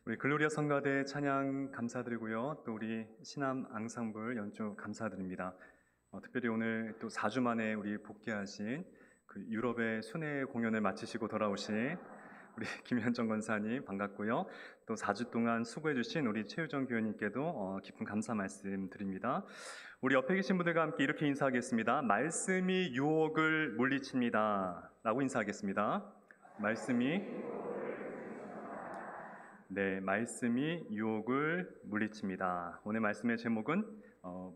우리 글로리아 성가대 찬양 감사드리고요. 또 우리 신암 앙상블 연주 감사드립니다. 특별히 오늘 또 4주 만에 우리 복귀하신 그 유럽의 순회 공연을 마치시고 돌아오신 우리 김현정 권사님 반갑고요. 또 4주 동안 수고해주신 우리 최유정 교우님께도 깊은 감사 말씀드립니다. 우리 옆에 계신 분들과 함께 이렇게 인사하겠습니다. 말씀이 유혹을 물리칩니다. 라고 인사하겠습니다. 말씀이 유혹을 물리칩니다. 오늘 말씀의 제목은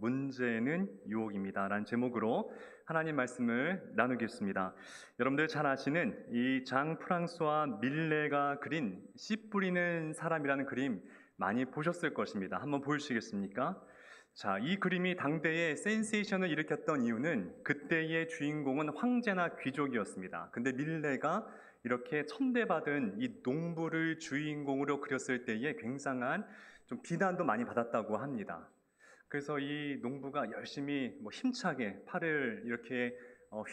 문제는 유혹입니다 라는 제목으로 하나님 말씀을 나누겠습니다. 여러분들 잘 아시는 이 장 프랑스와 밀레가 그린 씨 뿌리는 사람이라는 그림 많이 보셨을 것입니다. 한번 보여주시겠습니까? 자, 이 그림이 당대에 센세이션을 일으켰던 이유는 그때의 주인공은 황제나 귀족이었습니다. 근데 밀레가 이렇게 천대받은 이 농부를 주인공으로 그렸을 때에 굉장한 좀 비난도 많이 받았다고 합니다. 그래서 이 농부가 열심히 힘차게 팔을 이렇게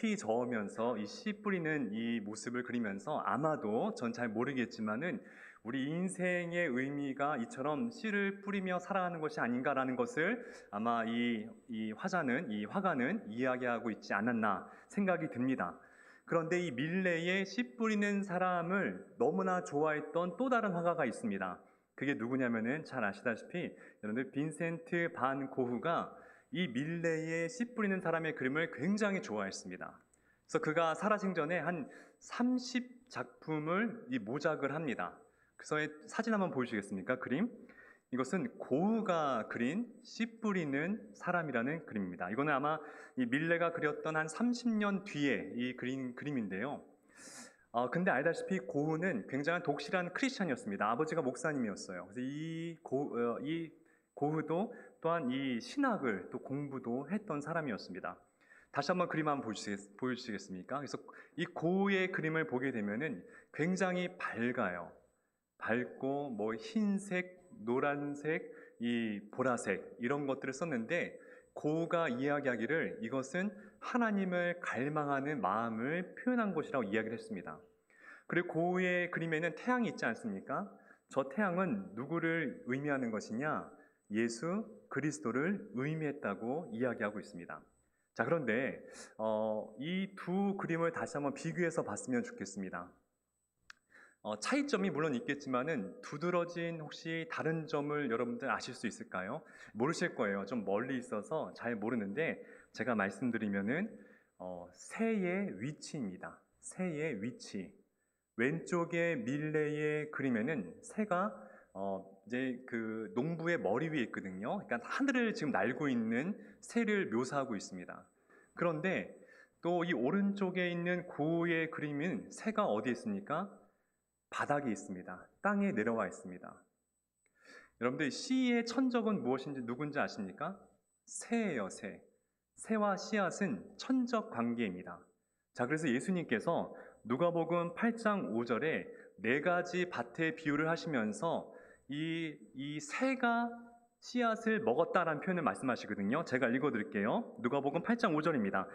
휘저으면서 이 씨 뿌리는 이 모습을 그리면서 아마도 전 잘 모르겠지만은 우리 인생의 의미가 이처럼 씨를 뿌리며 살아가는 것이 아닌가라는 것을 아마 이 화가는 이야기하고 있지 않았나 생각이 듭니다. 그런데 이 밀레의 씨 뿌리는 사람을 너무나 좋아했던 또 다른 화가가 있습니다. 그게 누구냐면은 잘 아시다시피 여러분들 빈센트 반 고흐가 이 밀레의 씨 뿌리는 사람의 그림을 굉장히 좋아했습니다. 그래서 그가 살아생 전에 한 30작품을 이 모작을 합니다. 그래서 사진 한번 보여주시겠습니까? 그림. 이것은 고흐가 그린 씨 뿌리는 사람이라는 그림입니다. 이거는 아마 이 밀레가 그렸던 한 30년 뒤에 이 그린 그림인데요. 근데 알다시피 고흐는 굉장한 독실한 크리스찬이었습니다. 아버지가 목사님이었어요. 그래서 이 고흐도 또한 이 신학을 또 공부도 했던 사람이었습니다. 다시 한번 그림 한번 보여주시겠습니까? 그래서 이 고흐의 그림을 보게 되면은 굉장히 밝아요. 밝고 흰색, 노란색, 이 보라색 이런 것들을 썼는데 고흐가 이야기하기를 이것은 하나님을 갈망하는 마음을 표현한 것이라고 이야기를 했습니다. 그리고 고흐의 그림에는 태양이 있지 않습니까? 저 태양은 누구를 의미하는 것이냐? 예수 그리스도를 의미했다고 이야기하고 있습니다. 자, 그런데 이 두 그림을 다시 한번 비교해서 봤으면 좋겠습니다. 차이점이 물론 있겠지만은 두드러진 혹시 다른 점을 여러분들 아실 수 있을까요? 모르실 거예요. 좀 멀리 있어서 잘 모르는데 제가 말씀드리면은 새의 위치입니다. 새의 위치. 왼쪽의 밀레의 그림에는 새가 이제 그 농부의 머리 위에 있거든요. 그러니까 하늘을 지금 날고 있는 새를 묘사하고 있습니다. 그런데 또 이 오른쪽에 있는 고흐의 그림은 새가 어디에 있습니까? 바닥에 있습니다. 땅에 내려와 있습니다. 여러분들 씨의 천적은 무엇인지 누군지 아십니까? 새예요, 새. 새와 씨앗은 천적 관계입니다. 자, 그래서 예수님께서 누가복음 8장 5절에 네 가지 밭의 비유를 하시면서 이 새가 씨앗을 먹었다라는 표현을 말씀하시거든요. 제가 읽어드릴게요. 누가복음 8장 5절입니다.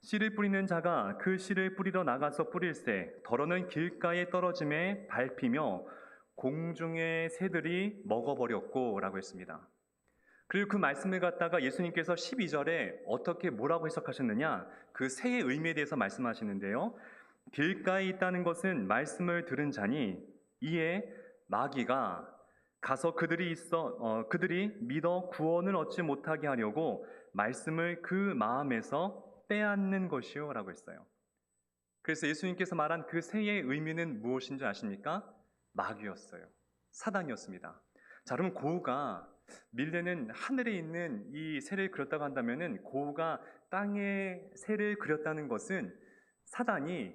씨를 뿌리는 자가 그 씨를 뿌리러 나가서 뿌릴새 덜어는 길가에 떨어짐에 밟히며 공중의 새들이 먹어버렸고 라고 했습니다. 그리고 그 말씀을 갖다가 예수님께서 12절에 뭐라고 해석하셨느냐? 그 새의 의미에 대해서 말씀하시는데요. 길가에 있다는 것은 말씀을 들은 자니 이에 마귀가 가서 그들이 믿어 구원을 얻지 못하게 하려고 말씀을 그 마음에서 빼앗는 것이요 라고 했어요. 그래서 예수님께서 말한 그 새의 의미는 무엇인지 아십니까? 마귀였어요. 사단이었습니다. 자, 그럼 고흐가 밀레는 하늘에 있는 이 새를 그렸다고 한다면은 고흐가 땅에 새를 그렸다는 것은 사단이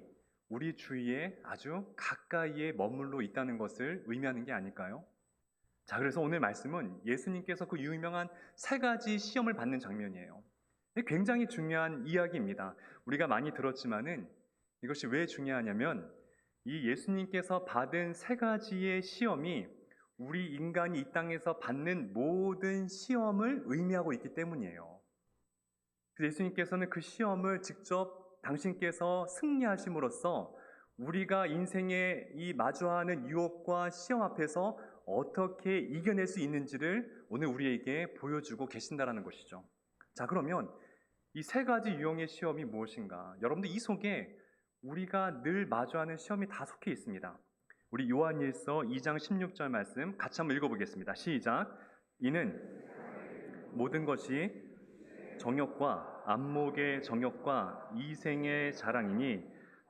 우리 주위에 아주 가까이에 머물러 있다는 것을 의미하는 게 아닐까요? 자, 그래서 오늘 말씀은 예수님께서 그 유명한 세 가지 시험을 받는 장면이에요. 굉장히 중요한 이야기입니다. 우리가 많이 들었지만은 이것이 왜 중요하냐면 이 예수님께서 받은 세 가지의 시험이 우리 인간이 이 땅에서 받는 모든 시험을 의미하고 있기 때문이에요. 그래서 예수님께서는 그 시험을 직접 당신께서 승리하심으로써 우리가 인생에 이 마주하는 유혹과 시험 앞에서 어떻게 이겨낼 수 있는지를 오늘 우리에게 보여주고 계신다라는 것이죠. 자, 그러면 이 세 가지 유형의 시험이 무엇인가? 여러분들 이 속에 우리가 늘 마주하는 시험이 다 속해 있습니다. 우리 요한일서 2장 16절 말씀 같이 한번 읽어보겠습니다. 시작. 이는 모든 것이 정욕과 안목의 정욕과 이생의 자랑이니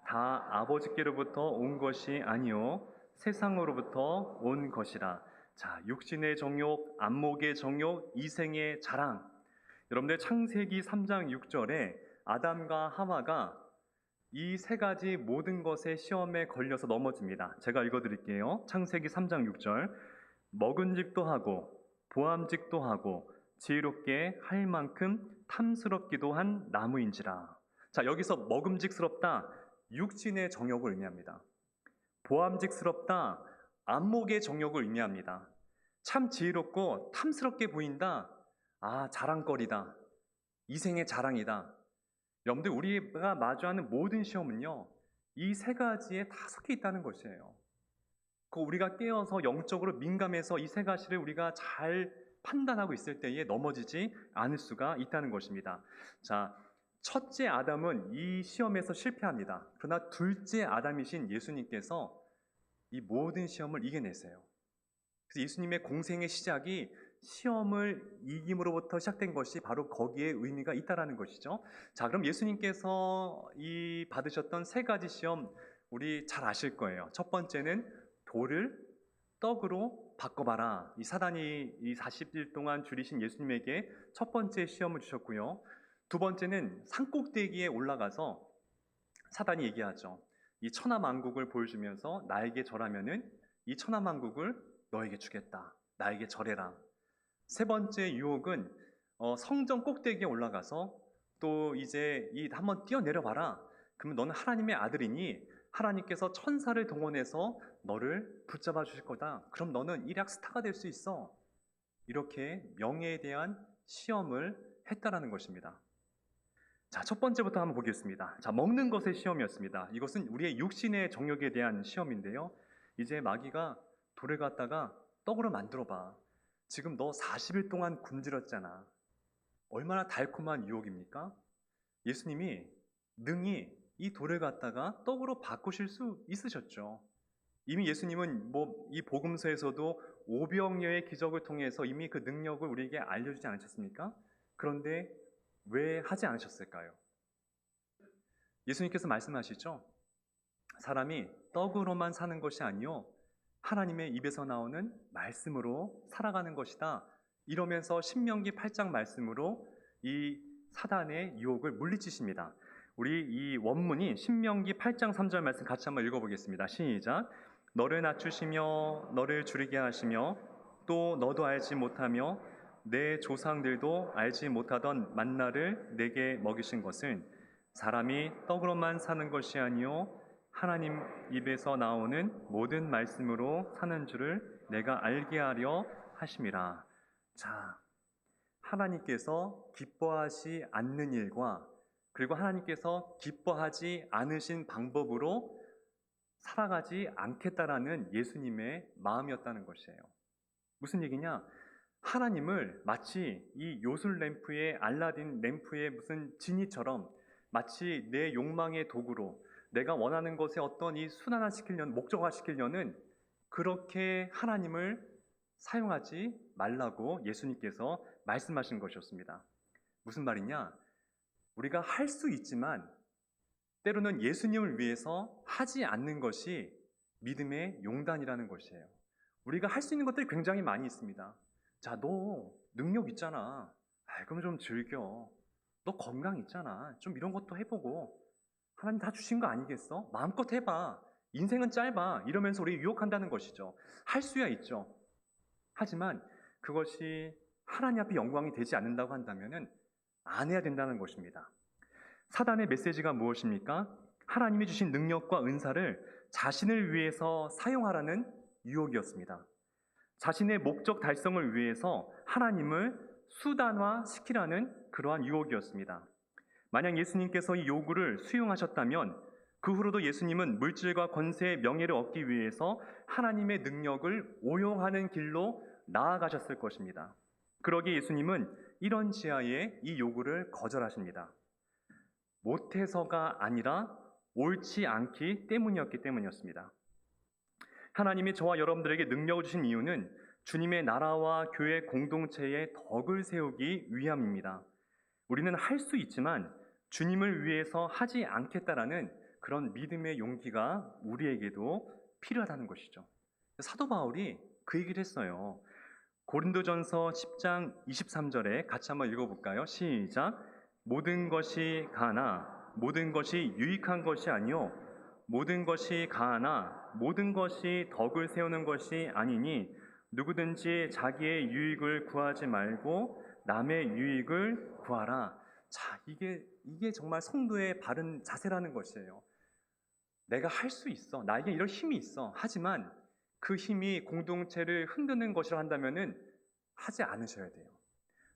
다 아버지께로부터 온 것이 아니요 세상으로부터 온 것이라. 자, 육신의 정욕, 안목의 정욕, 이생의 자랑. 여러분들 창세기 3장 6절에 아담과 하와가 이 세 가지 모든 것의 시험에 걸려서 넘어집니다. 제가 읽어드릴게요. 창세기 3장 6절. 먹은직도 하고 보암직도 하고 지혜롭게 할 만큼 탐스럽기도 한 나무인지라. 자, 여기서 먹음직스럽다, 육신의 정욕을 의미합니다. 보암직스럽다, 안목의 정욕을 의미합니다. 참 지혜롭고 탐스럽게 보인다, 자랑거리다, 이생의 자랑이다. 여러분들 우리가 마주하는 모든 시험은요, 이 세 가지에 다 속해 있다는 것이에요. 우리가 깨어서 영적으로 민감해서 이 세 가지를 우리가 잘 판단하고 있을 때에 넘어지지 않을 수가 있다는 것입니다. 자, 첫째 아담은 이 시험에서 실패합니다. 그러나 둘째 아담이신 예수님께서 이 모든 시험을 이겨내세요. 그래서 예수님의 공생의 시작이 시험을 이김으로부터 시작된 것이 바로 거기에 의미가 있다라는 것이죠. 자, 그럼 예수님께서 이 받으셨던 세 가지 시험 우리 잘 아실 거예요. 첫 번째는 돌을 떡으로 바꿔봐라. 이 사단이 이 40일 동안 줄이신 예수님에게 첫 번째 시험을 주셨고요. 두 번째는 산꼭대기에 올라가서 사단이 얘기하죠. 이 천하만국을 보여주면서 나에게 절하면은 이 천하만국을 너에게 주겠다. 나에게 절해라. 세 번째 유혹은 성전 꼭대기에 올라가서 또 이제 한번 뛰어내려봐라. 그러면 너는 하나님의 아들이니 하나님께서 천사를 동원해서 너를 붙잡아 주실 거다. 그럼 너는 일약 스타가 될 수 있어. 이렇게 명예에 대한 시험을 했다라는 것입니다. 자, 첫 번째부터 한번 보겠습니다. 자, 먹는 것의 시험이었습니다. 이것은 우리의 육신의 정욕에 대한 시험인데요. 이제 마귀가 돌을 갖다가 떡으로 만들어봐. 지금 너 40일 동안 굶주렸잖아. 얼마나 달콤한 유혹입니까? 예수님이 능히 이 돌을 갖다가 떡으로 바꾸실 수 있으셨죠. 이미 예수님은 이 복음서에서도 오병이어의 기적을 통해서 이미 그 능력을 우리에게 알려주지 않으셨습니까? 그런데 왜 하지 않으셨을까요? 예수님께서 말씀하시죠. 사람이 떡으로만 사는 것이 아니요 하나님의 입에서 나오는 말씀으로 살아가는 것이다. 이러면서 신명기 8장 말씀으로 이 사단의 유혹을 물리치십니다. 우리 이 원문이 신명기 8장 3절 말씀 같이 한번 읽어보겠습니다. 시작. 너를 낮추시며 너를 줄이게 하시며 또 너도 알지 못하며 내 조상들도 알지 못하던 만나를 내게 먹이신 것은 사람이 떡으로만 사는 것이 아니요 하나님 입에서 나오는 모든 말씀으로 사는 줄을 내가 알게 하려 하심이라. 자, 하나님께서 기뻐하지 않는 일과 그리고 하나님께서 기뻐하지 않으신 방법으로 살아가지 않겠다라는 예수님의 마음이었다는 것이에요. 무슨 얘기냐? 하나님을 마치 이 요술 램프의 알라딘 램프의 무슨 지니처럼 마치 내 욕망의 도구로 내가 원하는 것에 어떤 이 순환화시키려는 목적화시키려는 그렇게 하나님을 사용하지 말라고 예수님께서 말씀하신 것이었습니다. 무슨 말이냐? 우리가 할 수 있지만 때로는 예수님을 위해서 하지 않는 것이 믿음의 용단이라는 것이에요. 우리가 할 수 있는 것들이 굉장히 많이 있습니다. 자, 너 능력 있잖아. 그럼 좀 즐겨. 너 건강 있잖아. 좀 이런 것도 해보고. 하나님 다 주신 거 아니겠어? 마음껏 해봐. 인생은 짧아. 이러면서 우리 유혹한다는 것이죠. 할 수야 있죠. 하지만 그것이 하나님 앞에 영광이 되지 않는다고 한다면 안 해야 된다는 것입니다. 사단의 메시지가 무엇입니까? 하나님이 주신 능력과 은사를 자신을 위해서 사용하라는 유혹이었습니다. 자신의 목적 달성을 위해서 하나님을 수단화시키라는 그러한 유혹이었습니다. 만약 예수님께서 이 요구를 수용하셨다면 그 후로도 예수님은 물질과 권세의 명예를 얻기 위해서 하나님의 능력을 오용하는 길로 나아가셨을 것입니다. 그러기에 예수님은 이런 지하에 이 요구를 거절하십니다. 못해서가 아니라 옳지 않기 때문이었습니다. 하나님이 저와 여러분들에게 능력을 주신 이유는 주님의 나라와 교회 공동체의 덕을 세우기 위함입니다. 우리는 할 수 있지만 주님을 위해서 하지 않겠다라는 그런 믿음의 용기가 우리에게도 필요하다는 것이죠. 사도 바울이 그 얘기를 했어요. 고린도전서 10장 23절에 같이 한번 읽어볼까요? 시작. 모든 것이 가나 모든 것이 유익한 것이 아니요 모든 것이 가나 모든 것이 덕을 세우는 것이 아니니 누구든지 자기의 유익을 구하지 말고 남의 유익을 구하라. 자, 이게 정말 성도의 바른 자세라는 것이에요. 내가 할 수 있어. 나에게 이런 힘이 있어. 하지만 그 힘이 공동체를 흔드는 것이라 한다면은 하지 않으셔야 돼요.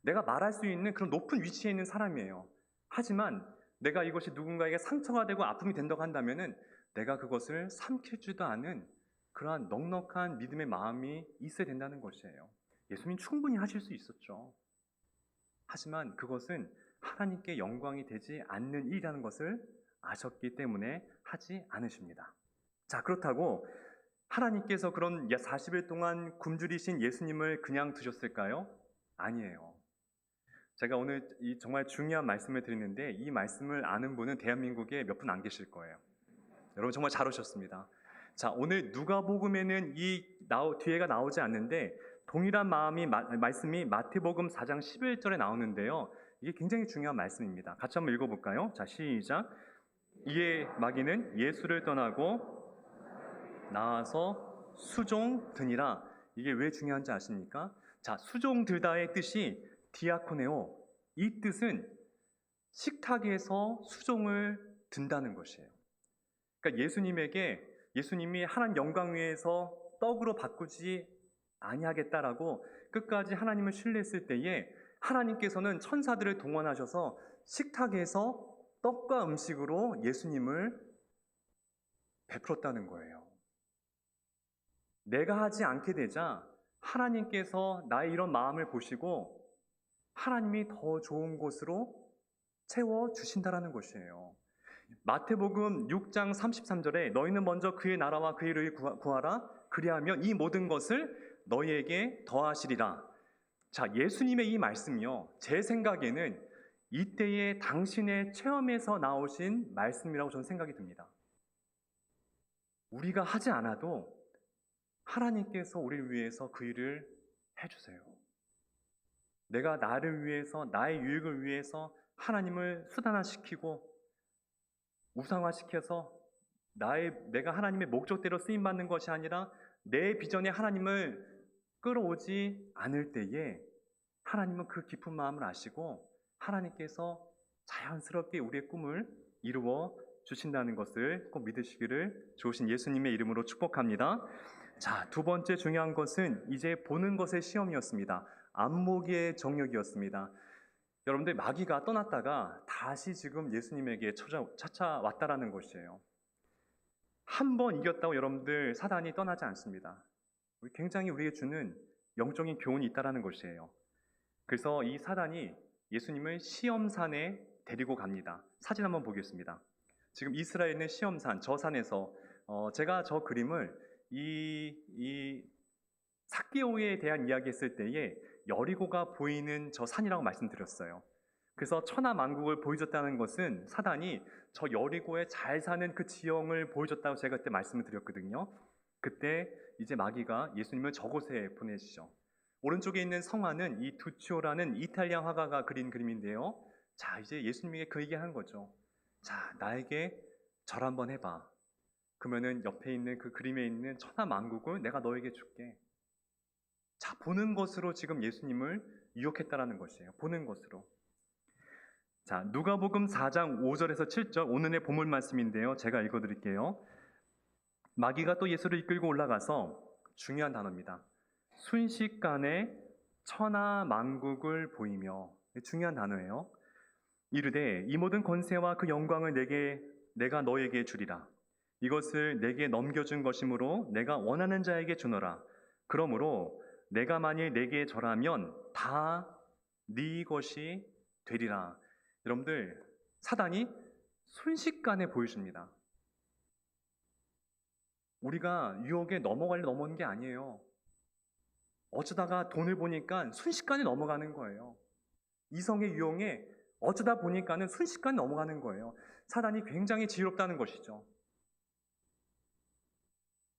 내가 말할 수 있는 그런 높은 위치에 있는 사람이에요. 하지만 내가 이것이 누군가에게 상처가 되고 아픔이 된다고 한다면은 내가 그것을 삼킬 줄도 아는 그러한 넉넉한 믿음의 마음이 있어야 된다는 것이에요. 예수님 충분히 하실 수 있었죠. 하지만 그것은 하나님께 영광이 되지 않는 일이라는 것을 아셨기 때문에 하지 않으십니다. 자, 그렇다고 하나님께서 그런 40일 동안 굶주리신 예수님을 그냥 두셨을까요? 아니에요. 제가 오늘 정말 중요한 말씀을 드리는데 이 말씀을 아는 분은 대한민국에 몇 분 안 계실 거예요. 여러분 정말 잘 오셨습니다. 자, 오늘 누가복음에는 뒤에가 나오지 않는데 동일한 말씀이 마태복음 4장 11절에 나오는데요. 이게 굉장히 중요한 말씀입니다. 같이 한번 읽어볼까요? 자, 시작. 이에 마귀는 예수를 떠나고 나와서 수종 드니라. 이게 왜 중요한지 아십니까? 자, 수종 들다의 뜻이 디아코네오. 이 뜻은 식탁에서 수종을 든다는 것이에요. 그러니까 예수님이 하나님 영광 위에서 떡으로 바꾸지 아니하겠다라고 끝까지 하나님을 신뢰했을 때에 하나님께서는 천사들을 동원하셔서 식탁에서 떡과 음식으로 예수님을 베풀었다는 거예요. 내가 하지 않게 되자 하나님께서 나의 이런 마음을 보시고 하나님이 더 좋은 곳으로 채워주신다라는 것이에요. 마태복음 6장 33절에 너희는 먼저 그의 나라와 그의 의를 구하라. 그리하면 이 모든 것을 너희에게 더하시리라. 자, 예수님의 이 말씀이요. 제 생각에는 이때의 당신의 체험에서 나오신 말씀이라고 저는 생각이 듭니다. 우리가 하지 않아도 하나님께서 우리를 위해서 그 일을 해주세요. 내가 나를 위해서, 나의 유익을 위해서 하나님을 수단화시키고 우상화시켜서 내가 하나님의 목적대로 쓰임받는 것이 아니라 내 비전에 하나님을 끌어오지 않을 때에 하나님은 그 깊은 마음을 아시고 하나님께서 자연스럽게 우리의 꿈을 이루어 주신다는 것을 꼭 믿으시기를 좋으신 예수님의 이름으로 축복합니다. 자, 두 번째 중요한 것은 이제 보는 것의 시험이었습니다. 안목의 정욕이었습니다. 여러분들 마귀가 떠났다가 다시 지금 예수님에게 찾아왔다라는 것이에요. 한 번 이겼다고 여러분들 사단이 떠나지 않습니다. 굉장히 우리에게 주는 영적인 교훈이 있다라는 것이에요. 그래서 이 사단이 예수님을 시험산에 데리고 갑니다. 사진 한번 보겠습니다. 지금 이스라엘에 있는 시험산, 저 산에서 제가 저 그림을 이 삭개오에 대한 이야기 했을 때에 여리고가 보이는 저 산이라고 말씀드렸어요. 그래서 천하만국을 보여줬다는 것은 사단이 저 여리고에 잘 사는 그 지형을 보여줬다고 제가 그때 말씀을 드렸거든요. 그때 이제 마귀가 예수님을 저곳에 보내시죠. 오른쪽에 있는 성화는 이 두치오라는 이탈리아 화가가 그린 그림인데요. 자, 이제 예수님에게 그 얘기하는 거죠. 자, 나에게 절 한번 해봐. 그러면은 옆에 있는 그 그림에 있는 천하만국을 내가 너에게 줄게. 자, 보는 것으로 지금 예수님을 유혹했다라는 것이에요. 보는 것으로. 자, 누가복음 4장 5절에서 7절 오늘의 본문 말씀인데요. 제가 읽어드릴게요. 마귀가 또 예수를 이끌고 올라가서 중요한 단어입니다. 순식간에 천하만국을 보이며 중요한 단어예요. 이르되 이 모든 권세와 그 영광을 내게 내가 너에게 주리라. 이것을 내게 넘겨준 것이므로 내가 원하는 자에게 주노라. 그러므로 내가 만일 내게 절하면 다 네 것이 되리라. 여러분들, 사단이 순식간에 보여줍니다. 우리가 유혹에 넘어가는 게 아니에요. 어쩌다가 돈을 보니까 순식간에 넘어가는 거예요. 이성의 유혹에 어쩌다 보니까는 순식간에 넘어가는 거예요. 사단이 굉장히 지혜롭다는 것이죠.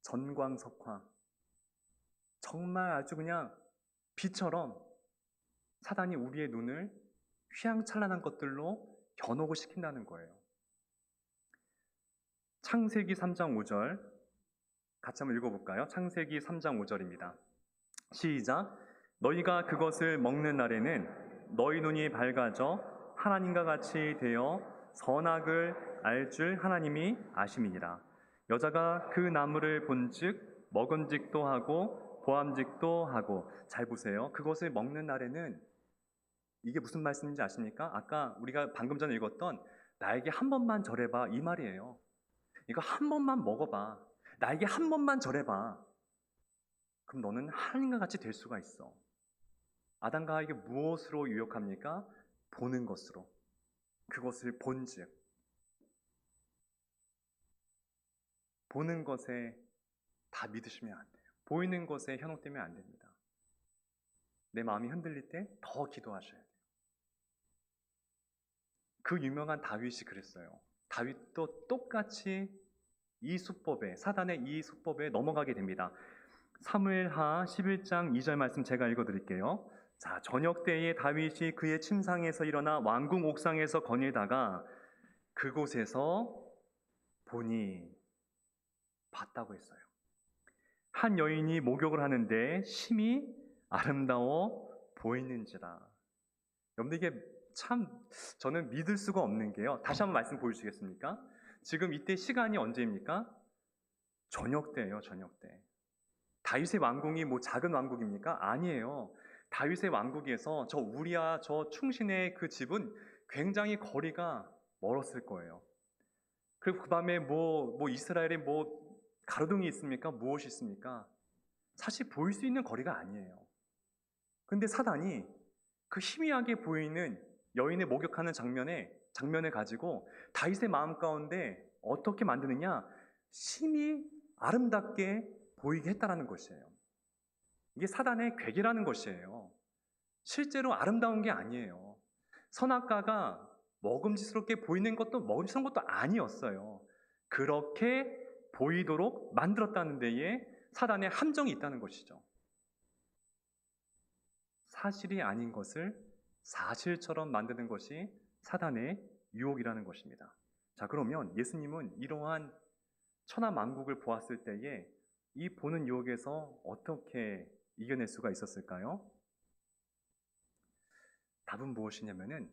전광석화. 정말 아주 그냥 비처럼 사단이 우리의 눈을 휘황찬란한 것들로 겨누고 시킨다는 거예요. 창세기 3장 5절 같이 한번 읽어볼까요? 창세기 3장 5절입니다. 시작. 너희가 그것을 먹는 날에는 너희 눈이 밝아져 하나님과 같이 되어 선악을 알 줄 하나님이 아심이니라. 여자가 그 나무를 본즉 먹음직도 하고 보암직도 하고. 잘 보세요. 그것을 먹는 날에는, 이게 무슨 말씀인지 아십니까? 아까 우리가 방금 전에 읽었던 나에게 한 번만 절해봐, 이 말이에요. 이거 한 번만 먹어봐. 나에게 한 번만 절해봐. 그럼 너는 하나님과 같이 될 수가 있어. 아담과 하와에게 무엇으로 유혹합니까? 보는 것으로. 그것을 본즉. 보는 것에 다 믿으시면 안 돼요. 보이는 것에 현혹되면 안 됩니다. 내 마음이 흔들릴 때 더 기도하셔야 돼요. 그 유명한 다윗이 그랬어요. 다윗도 똑같이 이 수법에, 사단의 이 수법에 넘어가게 됩니다. 사무엘하 11장 2절 말씀 제가 읽어드릴게요. 자, 저녁 때에 다윗이 그의 침상에서 일어나 왕궁 옥상에서 거닐다가 그곳에서 보니, 봤다고 했어요. 한 여인이 목욕을 하는데 심히 아름다워 보이는지라. 여러분들, 이게 참 저는 믿을 수가 없는 게요. 다시 한번 말씀 보여주시겠습니까? 지금 이때 시간이 언제입니까? 저녁 때예요, 저녁 때. 다윗의 왕궁이 뭐 작은 왕국입니까? 아니에요. 다윗의 왕국에서 저 우리아, 저 충신의 그 집은 굉장히 거리가 멀었을 거예요. 그리고 그 밤에 뭐 이스라엘에 뭐 가로등이 있습니까? 무엇이 있습니까? 사실 보일 수 있는 거리가 아니에요. 근데 사단이 그 희미하게 보이는 여인의 목욕하는 장면을 가지고 다윗의 마음 가운데 어떻게 만드느냐? 심히 아름답게 보이게 했다라는 것이에요. 이게 사단의 괴계라는 것이에요. 실제로 아름다운 게 아니에요. 선악과가 먹음직스럽게 보이는 것도 먹음직스러운 것도 아니었어요. 그렇게 보이도록 만들었다는 데에 사단의 함정이 있다는 것이죠. 사실이 아닌 것을 사실처럼 만드는 것이 사단의 유혹이라는 것입니다. 자, 그러면 예수님은 이러한 천하만국을 보았을 때에 이 보는 유혹에서 어떻게 이겨낼 수가 있었을까요? 답은 무엇이냐면은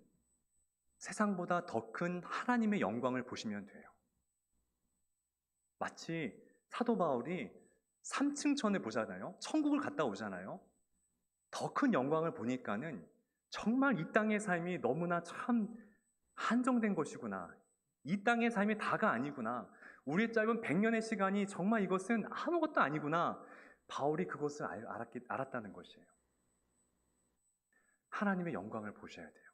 세상보다 더 큰 하나님의 영광을 보시면 돼요. 마치 사도 바울이 3층천을 보잖아요. 천국을 갔다 오잖아요. 더 큰 영광을 보니까는 정말 이 땅의 삶이 너무나 참 한정된 것이구나. 이 땅의 삶이 다가 아니구나. 우리의 짧은 100년의 시간이 정말 이것은 아무것도 아니구나. 바울이 그것을 알았다는 것이에요. 하나님의 영광을 보셔야 돼요.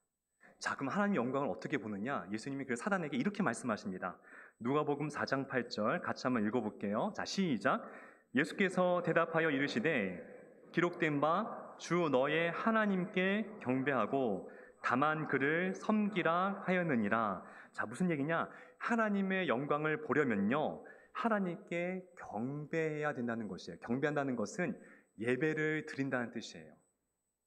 자, 그럼 하나님의 영광을 어떻게 보느냐? 예수님이 그 사단에게 이렇게 말씀하십니다. 누가복음 4장 8절 같이 한번 읽어볼게요. 자, 시작. 예수께서 대답하여 이르시되 기록된 바 주 너의 하나님께 경배하고 다만 그를 섬기라 하였느니라. 자, 무슨 얘기냐? 하나님의 영광을 보려면요, 하나님께 경배해야 된다는 것이에요. 경배한다는 것은 예배를 드린다는 뜻이에요.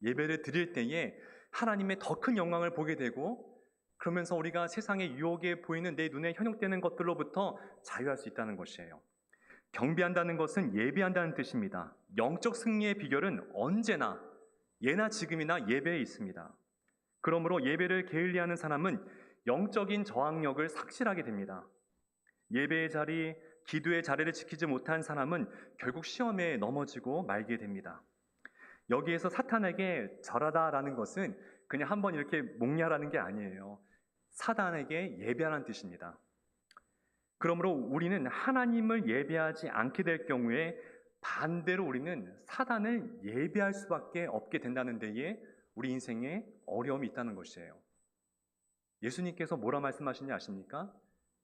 예배를 드릴 때에 하나님의 더 큰 영광을 보게 되고, 그러면서 우리가 세상의 유혹에 보이는 내 눈에 현혹되는 것들로부터 자유할 수 있다는 것이에요. 경배한다는 것은 예배한다는 뜻입니다. 영적 승리의 비결은 언제나, 예나 지금이나 예배에 있습니다. 그러므로 예배를 게을리하는 사람은 영적인 저항력을 삭실하게 됩니다. 예배의 자리, 기도의 자리를 지키지 못한 사람은 결국 시험에 넘어지고 말게 됩니다. 여기에서 사탄에게 절하다라는 것은 그냥 한번 이렇게 몽냐라는 게 아니에요. 사단에게 예배하라는 뜻입니다. 그러므로 우리는 하나님을 예배하지 않게 될 경우에 반대로 우리는 사단을 예배할 수밖에 없게 된다는 데에 우리 인생에 어려움이 있다는 것이에요. 예수님께서 뭐라 말씀하시는지 아십니까?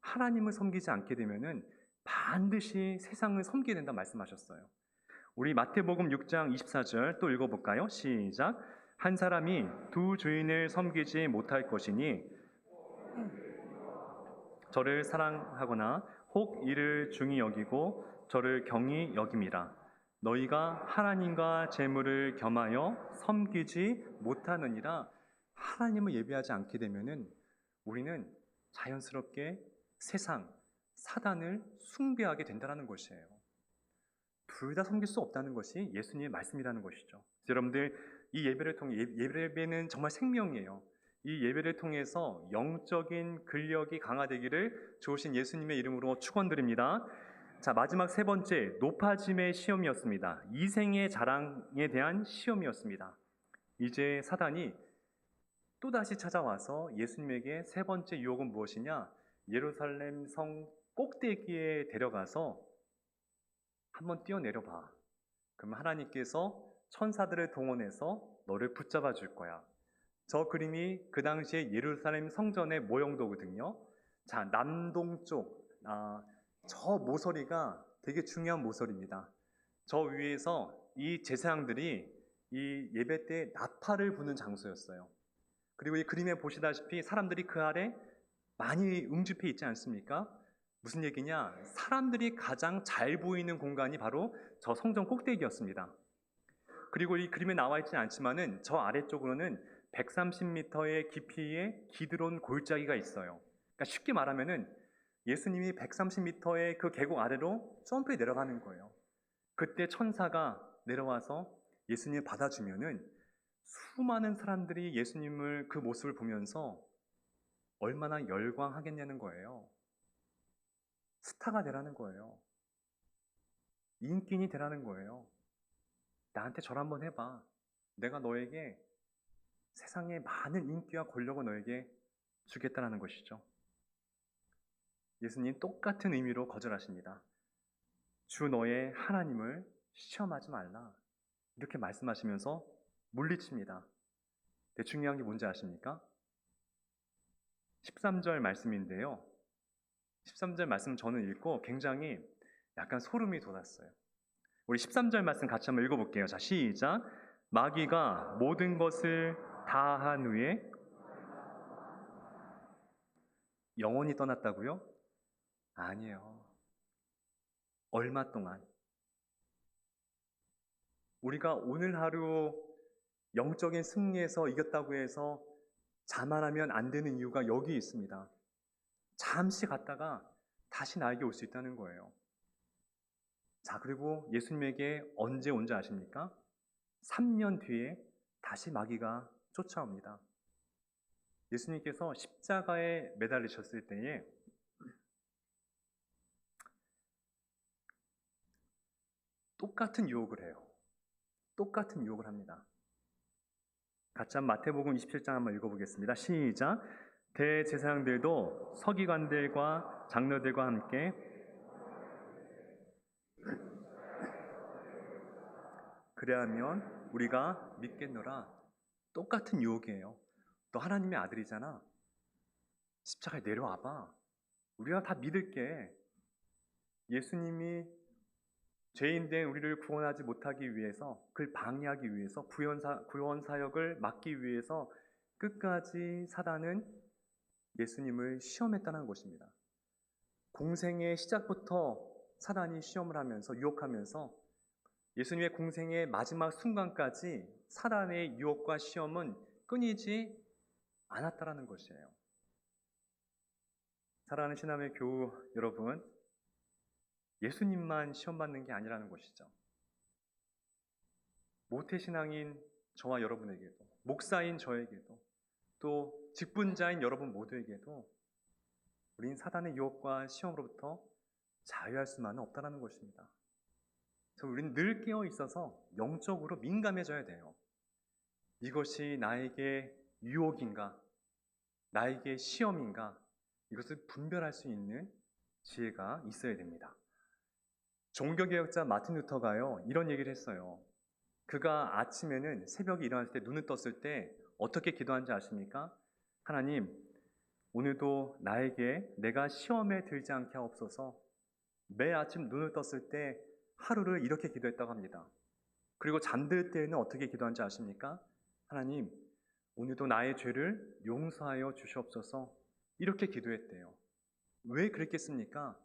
하나님을 섬기지 않게 되면은 반드시 세상을 섬기게 된다 말씀하셨어요. 우리 마태복음 6장 24절 또 읽어볼까요? 시작. 한 사람이 두 주인을 섬기지 못할 것이니 저를 사랑하거나 혹 이를 중히 여기고 저를 경히 여김이라. 너희가 하나님과 재물을 겸하여 섬기지 못하느니라. 하나님을 예배하지 않게 되면은 우리는 자연스럽게 세상, 사단을 숭배하게 된다는 것이에요. 둘 다 섬길 수 없다는 것이 예수님의 말씀이라는 것이죠. 여러분들, 이 예배를 통해, 예배는 정말 생명이에요. 이 예배를 통해서 영적인 근력이 강화되기를 주신 예수님의 이름으로 축원드립니다. 자, 마지막 세 번째, 높아짐의 시험이었습니다. 이생의 자랑에 대한 시험이었습니다. 이제 사단이 또다시 찾아와서 예수님에게 세 번째 유혹은 무엇이냐? 예루살렘 성 꼭대기에 데려가서 한번 뛰어내려 봐. 그럼 하나님께서 천사들을 동원해서 너를 붙잡아 줄 거야. 저 그림이 그 당시에 예루살렘 성전의 모형도거든요. 자, 남동쪽, 저 모서리가 되게 중요한 모서리입니다. 저 위에서 이 제사장들이 이 예배 때 나팔을 부는 장소였어요. 그리고 이 그림에 보시다시피 사람들이 그 아래 많이 응집해 있지 않습니까? 무슨 얘기냐? 사람들이 가장 잘 보이는 공간이 바로 저 성전 꼭대기였습니다. 그리고 이 그림에 나와 있지 않지만은 저 아래쪽으로는 130m의 깊이의 기드론 골짜기가 있어요. 그러니까 쉽게 말하면은 예수님이 130m의 그 계곡 아래로 점프해 내려가는 거예요. 그때 천사가 내려와서 예수님을 받아주면은 수많은 사람들이 예수님을 그 모습을 보면서 얼마나 열광하겠냐는 거예요. 스타가 되라는 거예요. 인기인이 되라는 거예요. 나한테 절 한번 해봐. 내가 너에게 세상의 많은 인기와 권력을 너에게 주겠다는 것이죠. 예수님 똑같은 의미로 거절하십니다. 주 너의 하나님을 시험하지 말라. 이렇게 말씀하시면서 물리칩니다. 근데 중요한 게 뭔지 아십니까? 13절 말씀인데요. 13절 말씀 저는 읽고 굉장히 약간 소름이 돋았어요. 우리 13절 말씀 같이 한번 읽어볼게요. 자, 시작. 마귀가 모든 것을 다 한 후에 영원히 떠났다고요? 아니에요. 얼마 동안. 우리가 오늘 하루 영적인 승리에서 이겼다고 해서 자만하면 안 되는 이유가 여기 있습니다. 잠시 갔다가 다시 나에게 올 수 있다는 거예요. 자, 그리고 예수님에게 언제 온지 아십니까? 3년 뒤에 다시 마귀가 쫓아옵니다. 예수님께서 십자가에 매달리셨을 때에 똑같은 유혹을 해요. 똑같은 유혹을 합니다. 같이 한번 마태복음 27장 한번 읽어보겠습니다. 시작. 대제사장들도 서기관들과 장로들과 함께 그래야면 우리가 믿겠노라. 똑같은 유혹이에요. 너 하나님의 아들이잖아. 십자가에 내려와봐. 우리가 다 믿을게. 예수님이 죄인된 우리를 구원하지 못하기 위해서, 그를 방해하기 위해서, 구원 사역을 막기 위해서 끝까지 사단은 예수님을 시험했다는 것입니다. 공생의 시작부터 사단이 시험을 하면서 유혹하면서 예수님의 공생의 마지막 순간까지 사단의 유혹과 시험은 끊이지 않았다는 것이에요. 사랑하는 신함의 교우 여러분, 예수님만 시험받는 게 아니라는 것이죠. 모태신앙인 저와 여러분에게도, 목사인 저에게도, 또 직분자인 여러분 모두에게도 우린 사단의 유혹과 시험으로부터 자유할 수만은 없다는 것입니다. 그래서 우리는 늘 깨어 있어서 영적으로 민감해져야 돼요. 이것이 나에게 유혹인가, 나에게 시험인가, 이것을 분별할 수 있는 지혜가 있어야 됩니다. 종교개혁자 마틴 루터가요, 이런 얘기를 했어요. 그가 아침에는 새벽에 일어났을 때 눈을 떴을 때 어떻게 기도한지 아십니까? 하나님, 오늘도 나에게 내가 시험에 들지 않게 하옵소서. 매일 아침 눈을 떴을 때 하루를 이렇게 기도했다고 합니다. 그리고 잠들 때에는 어떻게 기도한지 아십니까? 하나님, 오늘도 나의 죄를 용서하여 주시옵소서. 이렇게 기도했대요. 왜 그랬겠습니까?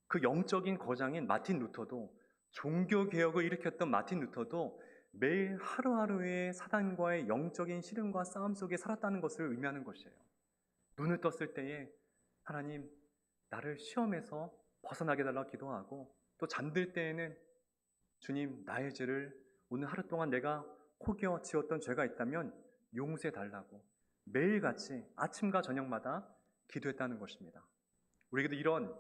그 영적인 거장인 마틴 루터도, 종교개혁을 일으켰던 마틴 루터도 매일 하루하루의 사단과의 영적인 시름과 싸움 속에 살았다는 것을 의미하는 것이에요. 눈을 떴을 때에 하나님, 나를 시험에서 벗어나게 달라고 기도하고, 또 잠들 때에는 주님, 나의 죄를 오늘 하루 동안 내가 혹여 지었던 죄가 있다면 용서해 달라고 매일같이 아침과 저녁마다 기도했다는 것입니다. 우리에게도 이런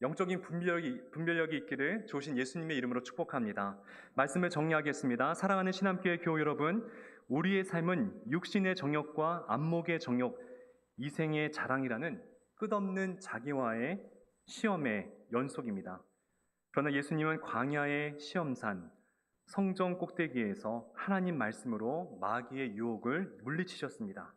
영적인 분별력이 있기를 주신 예수님의 이름으로 축복합니다. 말씀을 정리하겠습니다. 사랑하는 신함교회 교우 여러분, 우리의 삶은 육신의 정욕과 안목의 정욕, 이생의 자랑이라는 끝없는 자기와의 시험의 연속입니다. 그러나 예수님은 광야의 시험산, 성전 꼭대기에서 하나님 말씀으로 마귀의 유혹을 물리치셨습니다.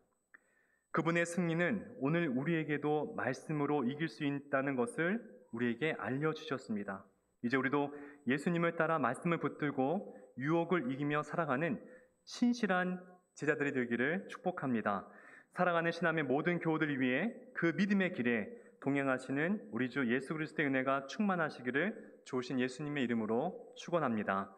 그분의 승리는 오늘 우리에게도 말씀으로 이길 수 있다는 것을 우리에게 알려주셨습니다. 이제 우리도 예수님을 따라 말씀을 붙들고 유혹을 이기며 살아가는 신실한 제자들이 되기를 축복합니다. 사랑하는 신함의 모든 교우들을 위해 그 믿음의 길에 동행하시는 우리 주 예수 그리스도의 은혜가 충만하시기를 좋으신 예수님의 이름으로 축원합니다.